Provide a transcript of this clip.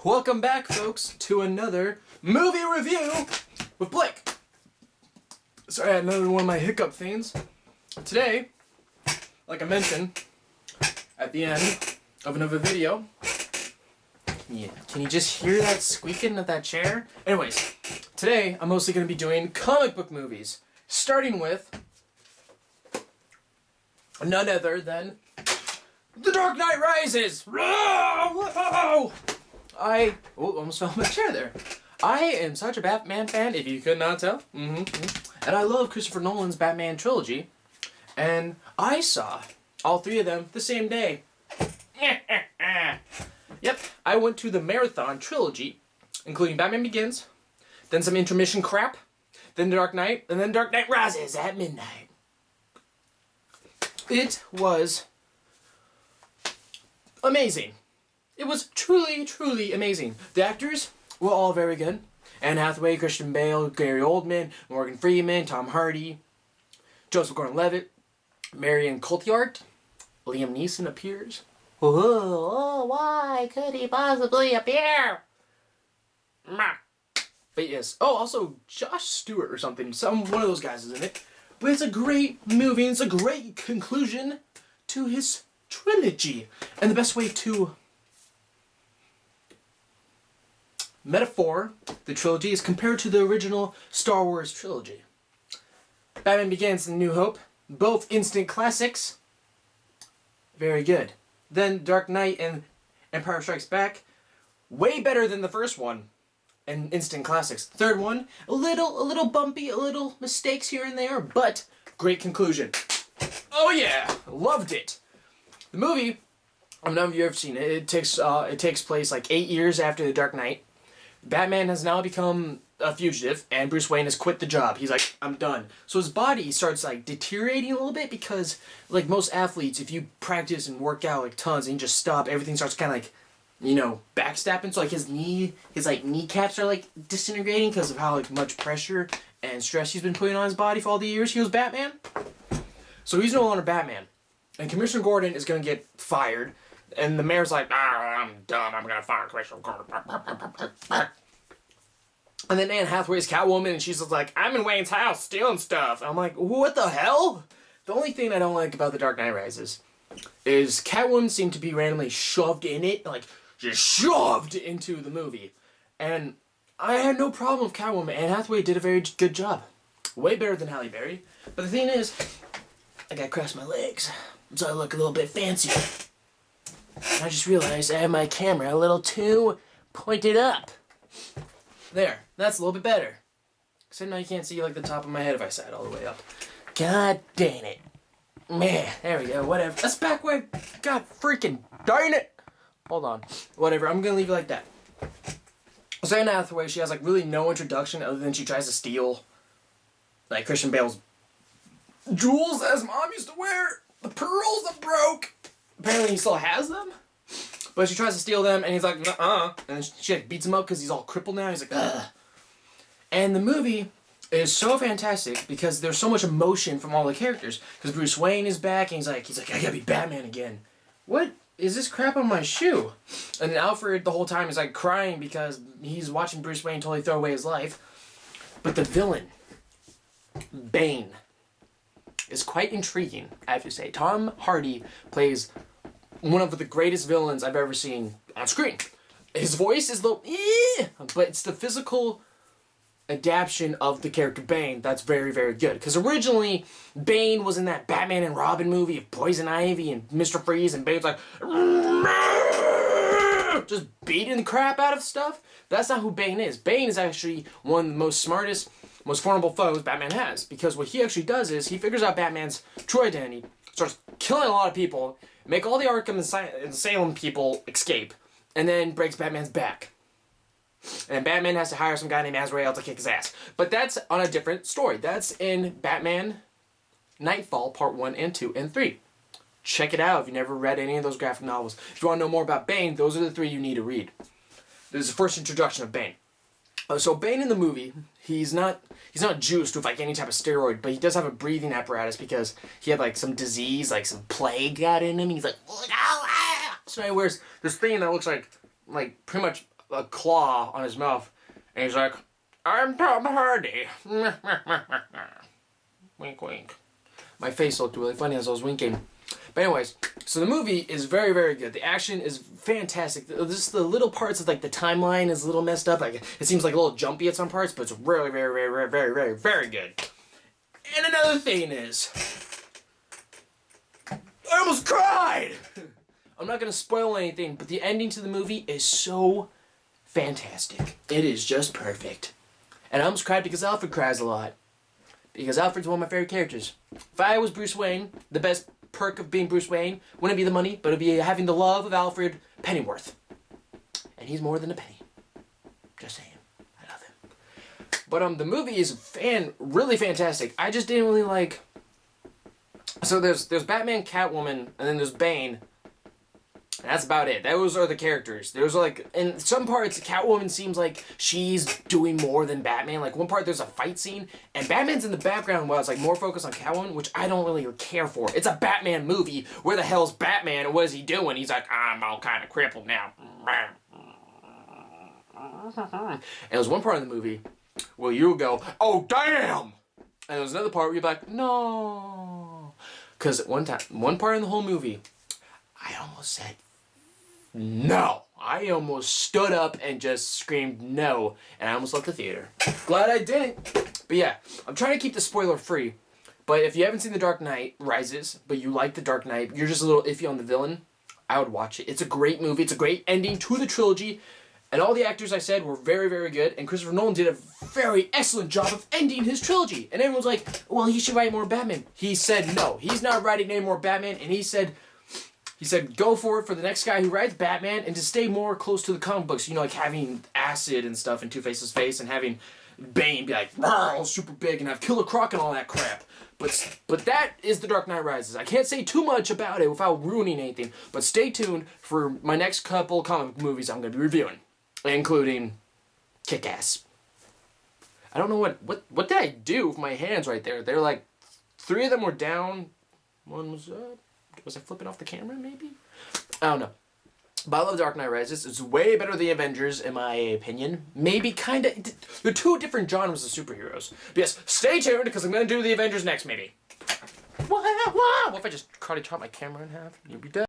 Welcome back, folks, to another movie review with Blake. Sorry, I had another one of my hiccup things. Today, like I mentioned, at the end of another video, can you just hear that squeaking of that chair? Anyways, today I'm mostly going to be doing comic book movies, starting with none other than The Dark Knight Rises. I almost fell in my chair there. I am such a Batman fan, if you could not tell. And I love Christopher Nolan's Batman trilogy. And I saw all three of them the same day. Yep, I went to the marathon trilogy, including Batman Begins, then some intermission crap, then The Dark Knight, and then Dark Knight Rises at midnight. It was amazing. It was truly, truly amazing. The actors were all very good. Anne Hathaway, Christian Bale, Gary Oldman, Morgan Freeman, Tom Hardy, Joseph Gordon-Levitt, Marion Cotillard, Liam Neeson appears. Oh, why could he possibly appear? But yes. Oh, also Josh Stewart or something. One of those guys is in it. But it's a great movie. It's a great conclusion to his trilogy. And the best way to metaphor the trilogy is compared to the original Star Wars trilogy. Batman Begins and New Hope, both instant classics. Very good. Then Dark Knight and Empire Strikes Back, way better than the first one, and instant classics. Third one, a little bumpy, a little mistakes here and there, but great conclusion. Oh yeah, loved it. The movie, I don't know if you've ever seen it. It takes place like 8 years after The Dark Knight. Batman has now become a fugitive, and Bruce Wayne has quit the job. He's like, I'm done. So his body starts like deteriorating a little bit because, like most athletes, if you practice and work out like tons and you just stop, everything starts kind of like, backstabbing. So like his kneecaps are like disintegrating because of how like much pressure and stress he's been putting on his body for all the years he was Batman. So he's no longer Batman, and Commissioner Gordon is gonna get fired. And the mayor's like, I'm done, I'm gonna fire Commissioner Gordon. And then Anne Hathaway's Catwoman, and she's like, I'm in Wayne's house stealing stuff. And I'm like, what the hell? The only thing I don't like about The Dark Knight Rises is Catwoman seemed to be randomly shoved in it, like, just shoved into the movie. And I had no problem with Catwoman. Anne Hathaway did a very good job. Way better than Halle Berry. But the thing is, I gotta cross my legs, so I look a little bit fancier. And I just realized I have my camera a little too pointed up. There, that's a little bit better. Except now you can't see like the top of my head if I sat all the way up. God dang it. Man, there we go, whatever. That's back way. God freaking darn it. Hold on. Whatever, I'm gonna leave it like that. So Anne Hathaway, she has like really no introduction other than she tries to steal like Christian Bale's jewels as mom used to wear. The pearls that broke. Apparently he still has them. But she tries to steal them, and he's like, and then she like, beats him up because he's all crippled now. He's like, ugh. And the movie is so fantastic because there's so much emotion from all the characters. Because Bruce Wayne is back, and he's like, I gotta be Batman again. What is this crap on my shoe? And then Alfred the whole time is like crying because he's watching Bruce Wayne totally throw away his life. But the villain, Bane, is quite intriguing, I have to say. Tom Hardy plays one of the greatest villains I've ever seen on screen. His voice is but it's the physical adaptation of the character Bane that's very, very good. Because originally, Bane was in that Batman and Robin movie of Poison Ivy and Mr. Freeze, and Bane's like, just beating the crap out of stuff. That's not who Bane is. Bane is actually one of the most smartest, most formidable foes Batman has. Because what he actually does is he figures out Batman's true identity, starts killing a lot of people, make all the Arkham and Salem people escape, and then breaks Batman's back. And Batman has to hire some guy named Azrael to kick his ass. But that's on a different story. That's in Batman Nightfall Part 1 and 2 and 3. Check it out if you never read any of those graphic novels. If you want to know more about Bane, those are the three you need to read. This is the first introduction of Bane. So Bane in the movie, he's not juiced with like any type of steroid, but he does have a breathing apparatus because he had like some disease, like some plague got in him. He's like, oh, ah. So he wears this thing that looks like pretty much a claw on his mouth, and he's like, "I'm Tom Hardy." Wink, wink. My face looked really funny as I was winking. But anyways, so the movie is very, very good. The action is fantastic. Just the little parts of like the timeline is a little messed up. Like it seems like a little jumpy at some parts, but it's really, very, very, very, very, very, very good. And another thing is, I almost cried. I'm not gonna spoil anything, but the ending to the movie is so fantastic. It is just perfect. And I almost cried because Alfred cries a lot. Because Alfred's one of my favorite characters. If I was Bruce Wayne, the best perk of being Bruce Wayne wouldn't be the money, but it'd be having the love of Alfred Pennyworth. And he's more than a penny. Just saying. I love him. But the movie is really fantastic. I just didn't really like... So there's Batman, Catwoman, and then there's Bane. And that's about it. Those are the characters. There's like, in some parts, Catwoman seems like she's doing more than Batman. Like one part, there's a fight scene, and Batman's in the background while it's like more focused on Catwoman, which I don't really care for. It's a Batman movie. Where the hell's Batman, and what is he doing? He's like, I'm all kind of crippled now. And there's one part of the movie where you go, oh damn! And there's another part where you're like, no. Because one part in the whole movie, I almost said, no. I almost stood up and just screamed no, and I almost left the theater. Glad I didn't. But yeah, I'm trying to keep the spoiler free. But if you haven't seen The Dark Knight Rises, but you like The Dark Knight, you're just a little iffy on the villain, I would watch it. It's a great movie. It's a great ending to the trilogy. And all the actors I said were very, very good. And Christopher Nolan did a very excellent job of ending his trilogy. And everyone's like, well, he should write more Batman. He said no. He's not writing any more Batman. And he said, go for it for the next guy who writes Batman and to stay more close to the comic books. You know, like having acid and stuff in Two-Face's face and having Bane be like, super big and have Killer Croc and all that crap. But that is The Dark Knight Rises. I can't say too much about it without ruining anything. But stay tuned for my next couple comic movies I'm going to be reviewing, including Kick-Ass. I don't know what did I do with my hands right there. They're like, 3 of them were down. One was up. Was I flipping off the camera, maybe? I don't know. But I love Dark Knight Rises. It's way better than the Avengers, in my opinion. Maybe kind of... They're 2 different genres of superheroes. But yes, stay tuned, because I'm going to do the Avengers next, maybe. What if I just karate chop my camera in half? You'll be dead.